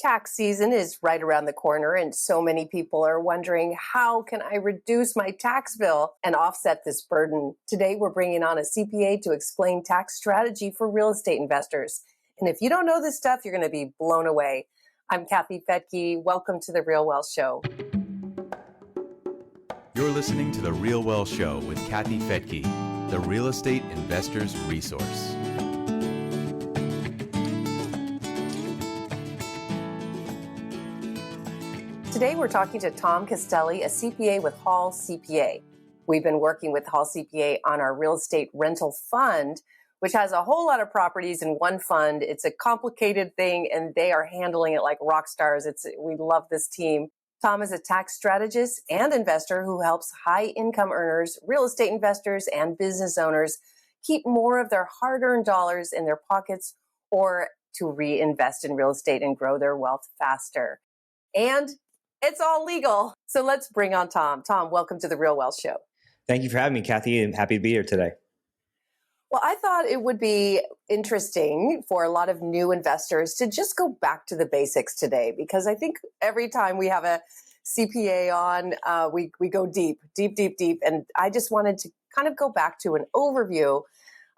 Tax season is right around the corner, and so many people are wondering, how can I reduce my tax bill and offset this burden? Today, we're bringing on a CPA to explain tax strategy for real estate investors. And if you don't know this stuff, you're going to be blown away. I'm Kathy Fettke. Welcome to the RealWealth Show. You're listening to the RealWealth Show with Kathy Fettke, the real estate investor's resource. Today, we're talking to Tom Castelli, a CPA with Hall CPA. We've been working with Hall CPA on our real estate rental fund, which has a whole lot of properties in one fund. It's a complicated thing, and they are handling it like rock stars. We love this team. Tom is a tax strategist and investor who helps high-income earners, real estate investors, and business owners keep more of their hard-earned dollars in their pockets or to reinvest in real estate and grow their wealth faster. And it's all legal. So let's bring on Tom. Tom, welcome to the RealWealth Show. Thank you for having me, Kathy. I'm happy to be here today. Well, I thought it would be interesting for a lot of new investors to just go back to the basics today, because I think every time we have a CPA on, we go deep. And I just wanted to kind of go back to an overview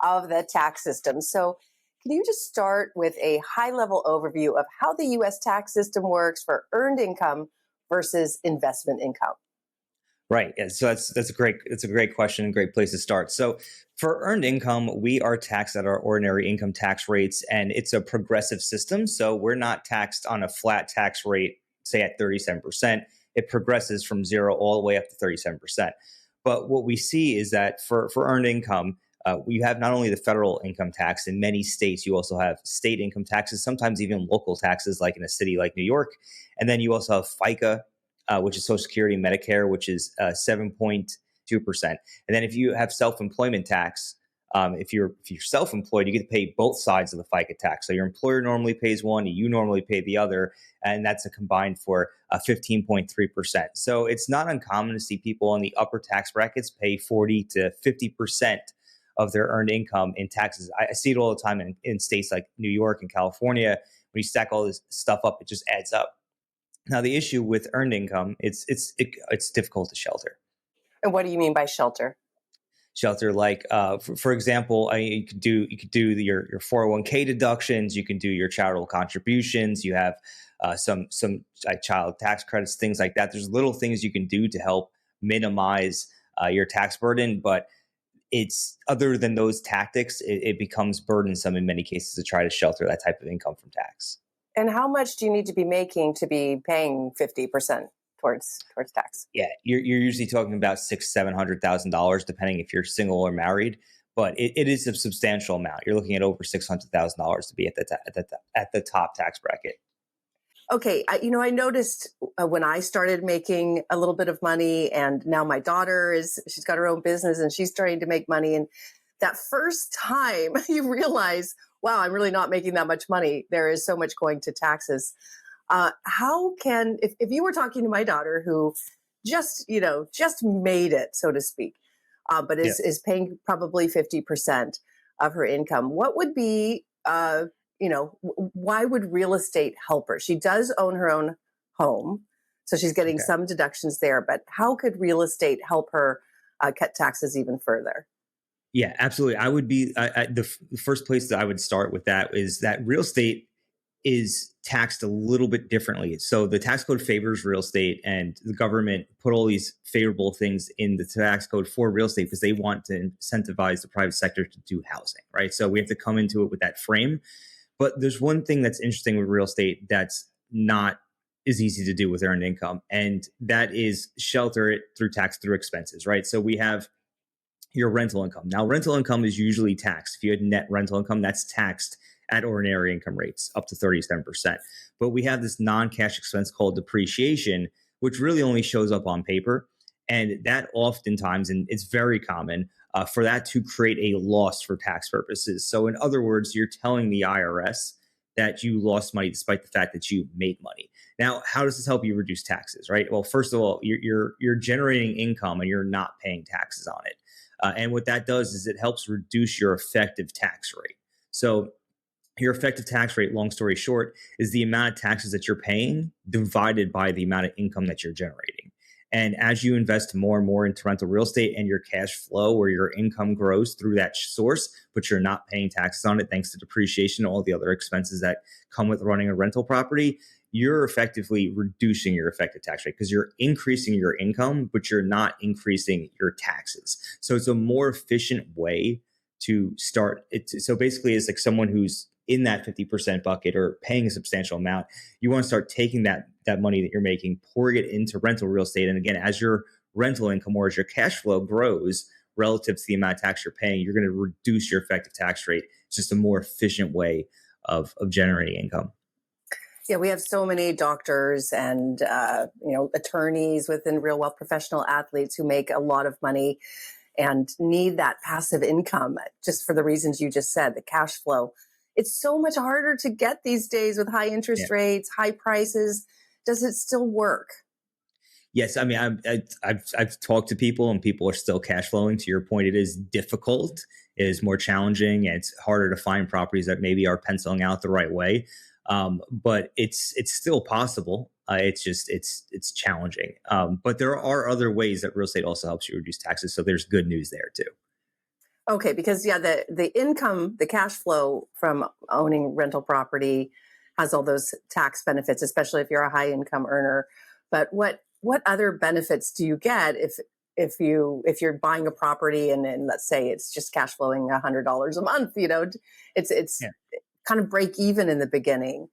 of the tax system. So can you just start with a high-level overview of how the U.S. tax system works for earned income versus investment income? Right. Yeah, so that's a great question and great place to start. So for earned income, we are taxed at our ordinary income tax rates, and it's a progressive system. So we're not taxed on a flat tax rate, say at 37%. It progresses from 0 all the way up to 37%. But what we see is that for earned income, we have not only the federal income tax. In many states, you also have state income taxes, sometimes even local taxes, like in a city like New York. And then you also have FICA, which is Social Security and Medicare, which is 7.2%. And then if you have self-employment tax, if you're self-employed, you get to pay both sides of the FICA tax. So your employer normally pays one, you normally pay the other, and that's a combined for 15.3%. So it's not uncommon to see people in the upper tax brackets pay 40 to 50% of their earned income in taxes. I see it all the time in states like New York and California. When you stack all this stuff up, it just adds up. Now, the issue with earned income, it's difficult to shelter. And what do you mean by shelter? Shelter, like for example, you could do your 401k deductions. You can do your charitable contributions. You have some like child tax credits, things like that. There's little things you can do to help minimize your tax burden, but it's other than those tactics, it becomes burdensome in many cases to try to shelter that type of income from tax. And how much do you need to be making to be paying 50% towards tax? Yeah, you're usually talking about $600,000-$700,000, depending if you're single or married. But it is a substantial amount. You're looking at over $600,000 to be at the top tax bracket. Okay, I noticed when I started making a little bit of money, and now my daughter she's got her own business and she's starting to make money. And that first time you realize, wow, I'm really not making that much money. There is so much going to taxes. If you were talking to my daughter who just made it, so to speak, but is paying probably 50% of her income, what would be, why would real estate help her? She does own her own home, so she's getting some deductions there, but how could real estate help her cut taxes even further? Yeah, absolutely. I would be the first place that I would start with that is that real estate is taxed a little bit differently. So the tax code favors real estate, and the government put all these favorable things in the tax code for real estate because they want to incentivize the private sector to do housing, right? So we have to come into it with that frame. But there's one thing that's interesting with real estate that's not as easy to do with earned income, and that is shelter it through expenses, right? So we have your rental income. Now, rental income is usually taxed. If you had net rental income, that's taxed at ordinary income rates up to 37%. But we have this non-cash expense called depreciation, which really only shows up on paper. And that oftentimes, and it's very common, for that to create a loss for tax purposes. So in other words, you're telling the IRS that you lost money despite the fact that you made money. Now, how does this help you reduce taxes, right? Well, first of all, you're generating income and you're not paying taxes on it. And what that does is it helps reduce your effective tax rate. So Your effective tax rate, long story short, is the amount of taxes that you're paying divided by the amount of income that you're generating. And as you invest more and more into rental real estate and your cash flow or your income grows through that source, but you're not paying taxes on it thanks to depreciation and all the other expenses that come with running a rental property, you're effectively reducing your effective tax rate because you're increasing your income, but you're not increasing your taxes. So it's a more efficient way to start it. So basically, it's like someone who's in that 50% bucket or paying a substantial amount, you want to start taking that money that you're making, pouring it into rental real estate. And again, as your rental income or as your cash flow grows relative to the amount of tax you're paying, you're going to reduce your effective tax rate. It's just a more efficient way of generating income. Yeah, we have so many doctors and attorneys within RealWealth, professional athletes who make a lot of money and need that passive income just for the reasons you just said, the cash flow. It's so much harder to get these days with high interest rates, high prices. Does it still work? Yes, I mean, I've talked to people, and people are still cash flowing. To your point, it is difficult, it is more challenging, and it's harder to find properties that maybe are penciling out the right way. But it's still possible. It's challenging. But there are other ways that real estate also helps you reduce taxes. So there's good news there too. Okay, because the income, the cash flow from owning rental property has all those tax benefits, especially if you're a high income earner. But what other benefits do you get if you're buying a property and let's say it's just cash flowing $100 a month? It's kind of break even in the beginning.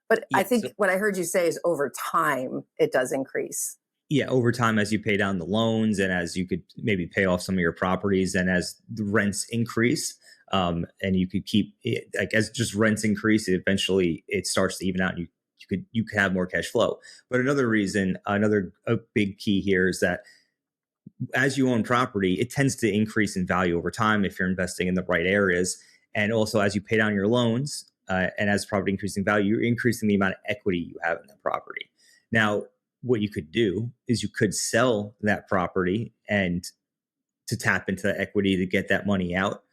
But I think what I heard you say is over time it does increase. Yeah, over time, as you pay down the loans and as you could maybe pay off some of your properties, and as the rents increase, and you could keep like as just rents increase, eventually it starts to even out. And you could have more cash flow. But another reason, a big key here is that as you own property, it tends to increase in value over time if you're investing in the right areas, and also as you pay down your loans and as property increasing value, you're increasing the amount of equity you have in the property. Now, what you could do is you could sell that property and to tap into the equity to get that money out.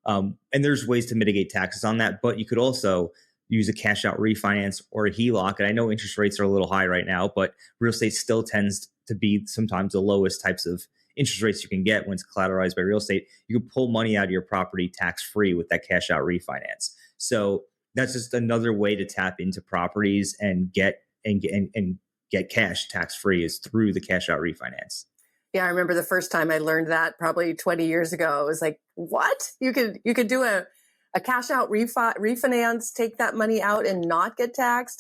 And there's ways to mitigate taxes on that, but you could also use a cash out refinance or a HELOC. And I know interest rates are a little high right now, but real estate still tends to be sometimes the lowest types of interest rates you can get when it's collateralized by real estate. You can pull money out of your property tax-free with that cash out refinance. So that's just another way to tap into properties and get cash tax-free is through the cash out refinance. Yeah, I remember the first time I learned that probably 20 years ago. I was like, what? You could do a cash out refinance, take that money out and not get taxed?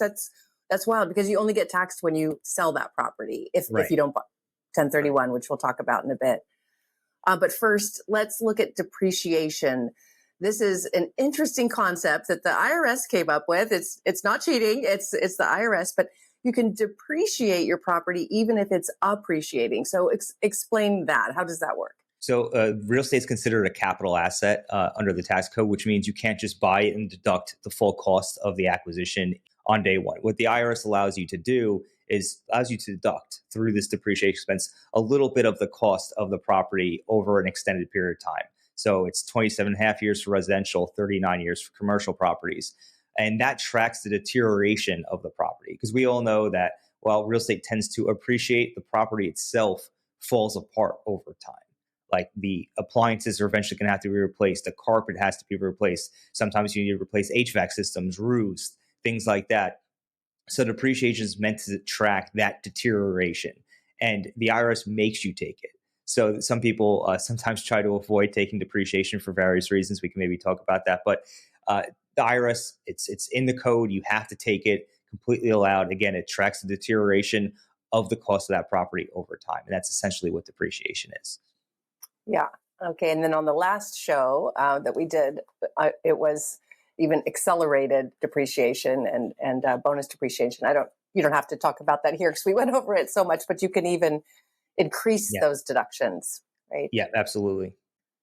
That's wild because you only get taxed when you sell that property if you don't 1031, which we'll talk about in a bit. But first, let's look at depreciation. This is an interesting concept that the IRS came up with. It's not cheating. It's the IRS, but you can depreciate your property even if it's appreciating. So explain that. How does that work? So real estate is considered a capital asset under the tax code, which means you can't just buy it and deduct the full cost of the acquisition on day one. What the IRS allows you to do is allows you to deduct through this depreciation expense a little bit of the cost of the property over an extended period of time. So it's 27 and a half years for residential, 39 years for commercial properties. And that tracks the deterioration of the property because we all know that while real estate tends to appreciate, the property itself falls apart over time. Like the appliances are eventually going to have to be replaced. The carpet has to be replaced. Sometimes you need to replace HVAC systems, roofs, things like that. So depreciation is meant to track that deterioration. And the IRS makes you take it. So some people sometimes try to avoid taking depreciation for various reasons. We can maybe talk about that. But the IRS, it's in the code. You have to take it, completely allowed. Again, it tracks the deterioration of the cost of that property over time. And that's essentially what depreciation is. Yeah. Okay. And then on the last show that we did, it was even accelerated depreciation and bonus depreciation. You don't have to talk about that here because we went over it so much, but you can even increase those deductions, right? Yeah, absolutely.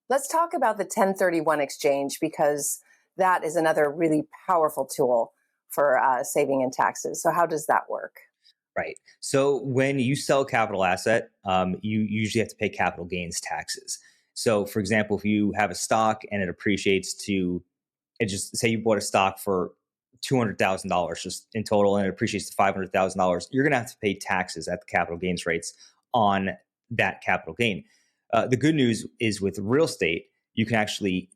Let's talk about the 1031 exchange because that is another really powerful tool for saving in taxes. So how does that work? Right. So when you sell a capital asset, you usually have to pay capital gains taxes. So for example, if you have a stock and it appreciates to and just say you bought a stock for $200,000 just in total, and it appreciates to $500,000, you're going to have to pay taxes at the capital gains rates on that capital gain. The good news is with real estate, you can actually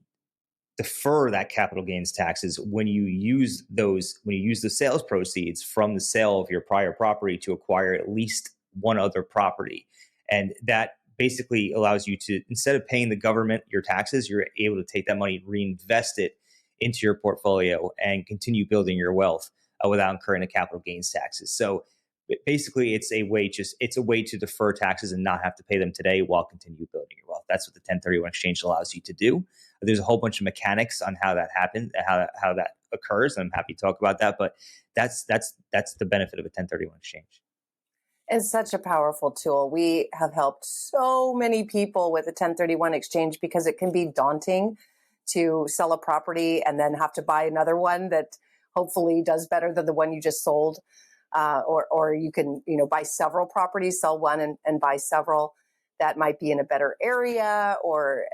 defer that capital gains taxes when you use the sales proceeds from the sale of your prior property to acquire at least one other property. And that basically allows you to, instead of paying the government your taxes, you're able to take that money, reinvest it into your portfolio, and continue building your wealth without incurring the capital gains taxes. So basically, it's a way to defer taxes and not have to pay them today while continue building your wealth. That's what the 1031 exchange allows you to do. There's a whole bunch of mechanics on how that happens, how that occurs. And I'm happy to talk about that, but that's the benefit of a 1031 exchange. It's such a powerful tool. We have helped so many people with a 1031 exchange because it can be daunting to sell a property and then have to buy another one that hopefully does better than the one you just sold. Or you can, buy several properties, sell one and buy several that might be in a better area, or,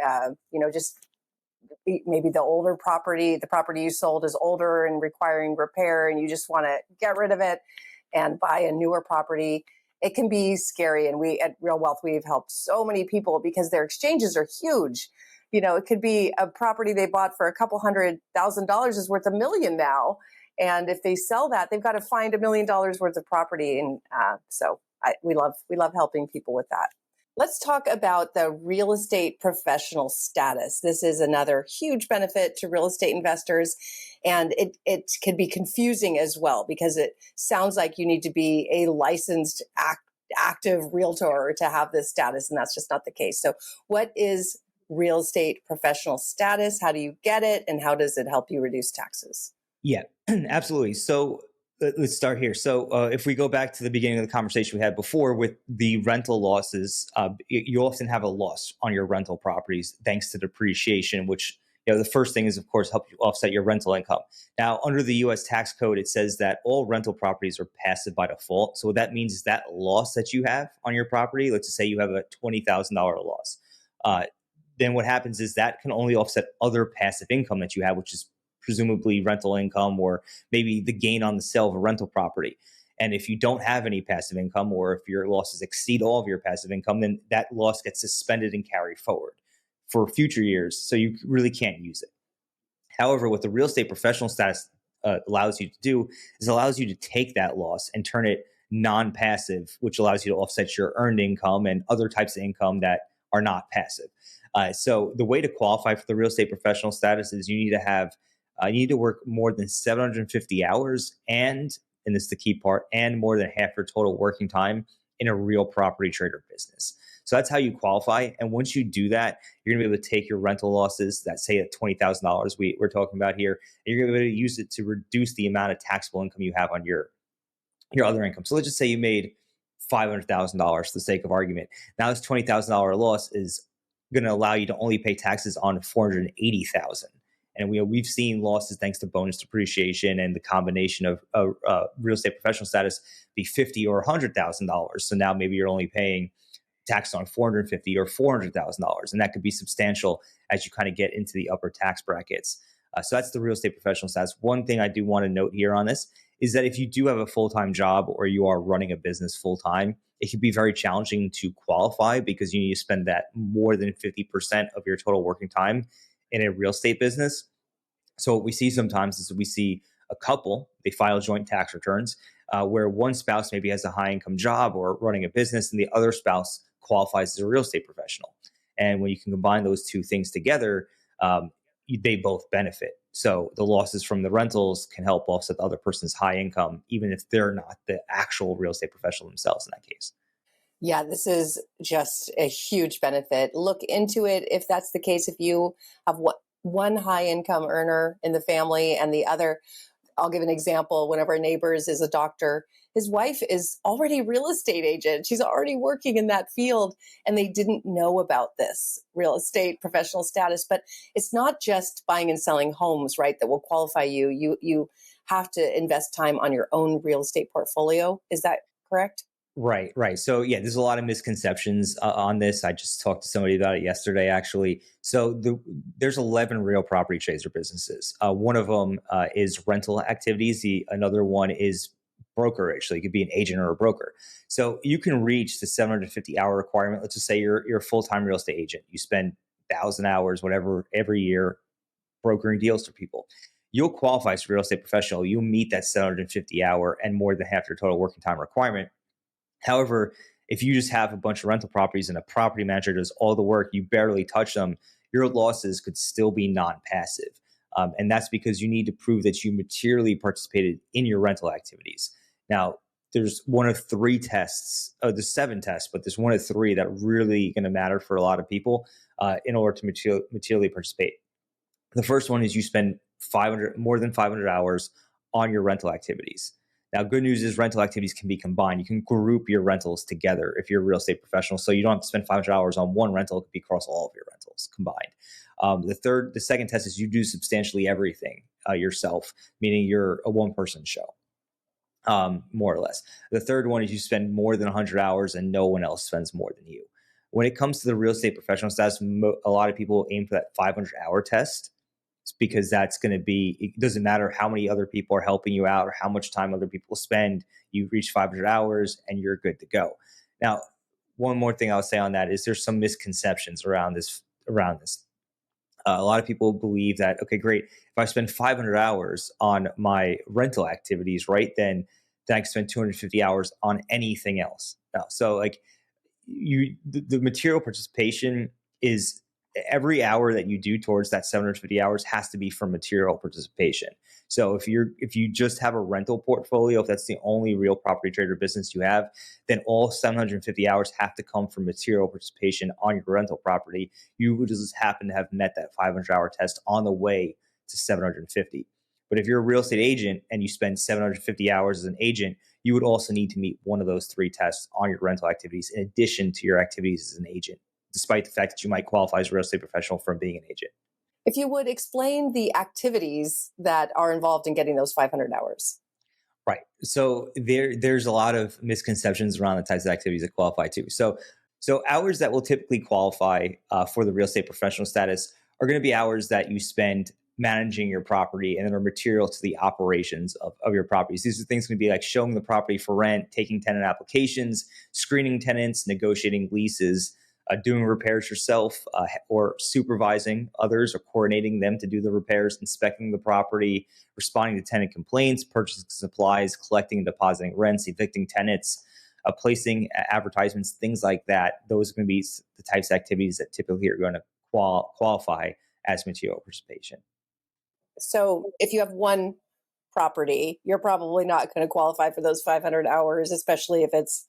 just maybe the property you sold is older and requiring repair, and you just want to get rid of it and buy a newer property. It can be scary. And we at RealWealth, we've helped so many people because their exchanges are huge. It could be a property they bought for a couple $100,000 is worth $1 million now. And if they sell that, they've got to find $1 million worth of property. And we love helping people with that. Let's talk about the real estate professional status. This is another huge benefit to real estate investors. And it can be confusing as well because it sounds like you need to be a licensed active realtor to have this status. And that's just not the case. So what is real estate professional status? How do you get it? And how does it help you reduce taxes? Yeah, absolutely. So let's start here. So if we go back to the beginning of the conversation we had before with the rental losses, you often have a loss on your rental properties thanks to depreciation, which the first thing is, of course, help you offset your rental income. Now, under the U.S. tax code, it says that all rental properties are passive by default. So what that means is that loss that you have on your property, let's just say you have a $20,000 loss, then what happens is that can only offset other passive income that you have, which is presumably rental income or maybe the gain on the sale of a rental property. And if you don't have any passive income, or if your losses exceed all of your passive income, then that loss gets suspended and carried forward for future years. So you really can't use it. However, what the real estate professional status allows you to do is allows you to take that loss and turn it non-passive, which allows you to offset your earned income and other types of income that are not passive. So the way to qualify for the real estate professional status is you need to work more than 750 hours and this is the key part, and more than half your total working time in a real property trader business. So that's how you qualify. And once you do that, you're going to be able to take your rental losses that say at $20,000 we're talking about here, and you're going to be able to use it to reduce the amount of taxable income you have on your other income. So let's just say you made $500,000 for the sake of argument. Now this $20,000 loss is going to allow you to only pay taxes on $480,000. And we've seen losses thanks to bonus depreciation and the combination of real estate professional status be $50,000 or $100,000. So now maybe you're only paying tax on $450,000 or $400,000, and that could be substantial as you kind of get into the upper tax brackets. So that's the real estate professional status. One thing I do want to note here on this is that if you do have a full-time job or you are running a business full-time, it can be very challenging to qualify because you need to spend that more than 50% of your total working time in a real estate business. So what we see sometimes is we see a couple, they file joint tax returns where one spouse maybe has a high income job or running a business and the other spouse qualifies as a real estate professional. And when you can combine those two things together, they both benefit. So the losses from the rentals can help offset the other person's high income, even if they're not the actual real estate professional themselves in that case. Yeah, this is just a huge benefit. Look into it if that's the case. If you have one high income earner in the family and the other, I'll give an example. One of our neighbors is a doctor. His wife is already a real estate agent. She's already working in that field, and they didn't know about this real estate professional status. But it's not just buying and selling homes, right, that will qualify you. You have to invest time on your own real estate portfolio. Is that correct? Right, right. So yeah, there's a lot of misconceptions on this. I just talked to somebody about it yesterday, actually. There's 11 real property trades or businesses. One of them is rental activities. The another one is brokerage. So you could be an agent or a broker. So you can reach the 750-hour requirement. Let's just say you're a full-time real estate agent. You spend 1,000 hours, whatever, every year brokering deals for people. You'll qualify as a real estate professional. You'll meet that 750-hour and more than half your total working time requirement. However, if you just have a bunch of rental properties and a property manager does all the work, you barely touch them, your losses could still be non-passive. And that's because you need to prove that you materially participated in your rental activities. Now, there's one of three tests, there's seven tests, but there's one of three that really going to matter for a lot of people in order to materially participate. The first one is you spend more than 500 hours on your rental activities. Now, good news is rental activities can be combined. You can group your rentals together if you're a real estate professional. So you don't have to spend 500 hours on one rental. It could be across all of your rentals combined. The second test is you do substantially everything yourself, meaning you're a one-person show, more or less. The third one is you spend more than 100 hours and no one else spends more than you. When it comes to the real estate professional status, a lot of people aim for that 500-hour test. Because that's going to be, it doesn't matter how many other people are helping you out or how much time other people spend, you reach 500 hours and you're good to go. Now, one more thing I'll say on that is there's some misconceptions around this. A lot of people believe that, okay, great, if I spend 500 hours on my rental activities, right, then I can spend 250 hours on anything else. No, so like the material participation is every hour that you do towards that 750 hours has to be from material participation. So if you just have a rental portfolio, if that's the only real property trader business you have, then all 750 hours have to come from material participation on your rental property. You would just happen to have met that 500-hour test on the way to 750. But if you're a real estate agent and you spend 750 hours as an agent, you would also need to meet one of those three tests on your rental activities in addition to your activities as an agent, despite the fact that you might qualify as a real estate professional from being an agent. If you would explain the activities that are involved in getting those 500 hours. Right. So there's a lot of misconceptions around the types of activities that qualify too. So hours that will typically qualify for the real estate professional status are going to be hours that you spend managing your property and then are material to the operations of your properties. These are things going to be like showing the property for rent, taking tenant applications, screening tenants, negotiating leases, doing repairs yourself, or supervising others or coordinating them to do the repairs, inspecting the property, responding to tenant complaints, purchasing supplies, collecting and depositing rents, evicting tenants, placing advertisements, things like that. Those are going to be the types of activities that typically are going to qualify as material participation. So if you have one property, you're probably not going to qualify for those 500 hours, especially if it's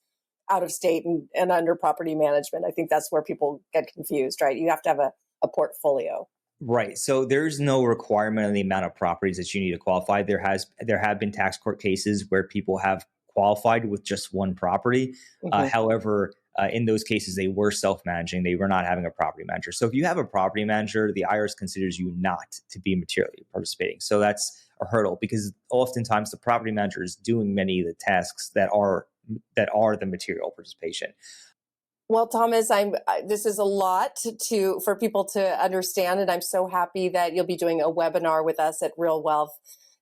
out of state and under property management. I think that's where people get confused, right? You have to have a portfolio. Right. So there's no requirement on the amount of properties that you need to qualify. There have been tax court cases where people have qualified with just one property. Mm-hmm. However, in those cases, they were self-managing. They were not having a property manager. So if you have a property manager, the IRS considers you not to be materially participating. So that's a hurdle because oftentimes the property manager is doing many of the tasks that are the material participation. Well, Thomas, this is a lot for people to understand, and I'm so happy that you'll be doing a webinar with us at RealWealth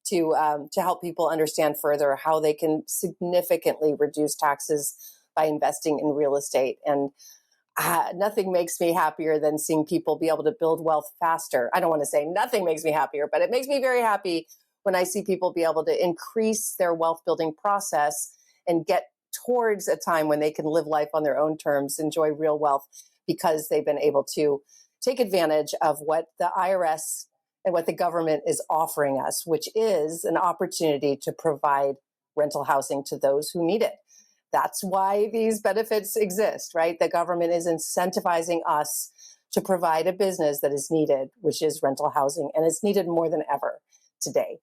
to help people understand further how they can significantly reduce taxes by investing in real estate. And nothing makes me happier than seeing people be able to build wealth faster. I don't want to say nothing makes me happier, but it makes me very happy when I see people be able to increase their wealth building process and get towards a time when they can live life on their own terms, enjoy real wealth, because they've been able to take advantage of what the IRS and what the government is offering us, which is an opportunity to provide rental housing to those who need it. That's why these benefits exist, right? The government is incentivizing us to provide a business that is needed, which is rental housing, and it's needed more than ever today.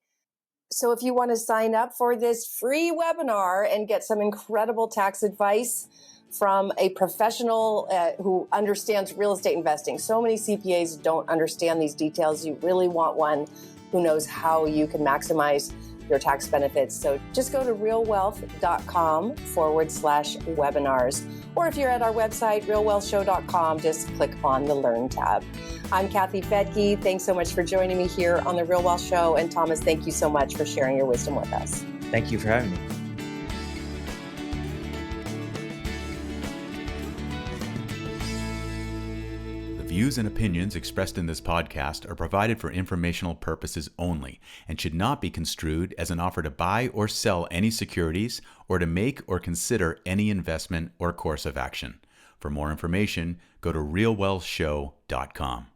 So if you want to sign up for this free webinar and get some incredible tax advice from a professional who understands real estate investing, so many CPAs don't understand these details. You really want one who knows how you can maximize your tax benefits. So just go to realwealth.com/webinars. Or if you're at our website, realwealthshow.com, just click on the Learn tab. I'm Kathy Fettke. Thanks so much for joining me here on the Real Wealth Show. And Thomas, thank you so much for sharing your wisdom with us. Thank you for having me. Views and opinions expressed in this podcast are provided for informational purposes only and should not be construed as an offer to buy or sell any securities or to make or consider any investment or course of action. For more information, go to realwealthshow.com.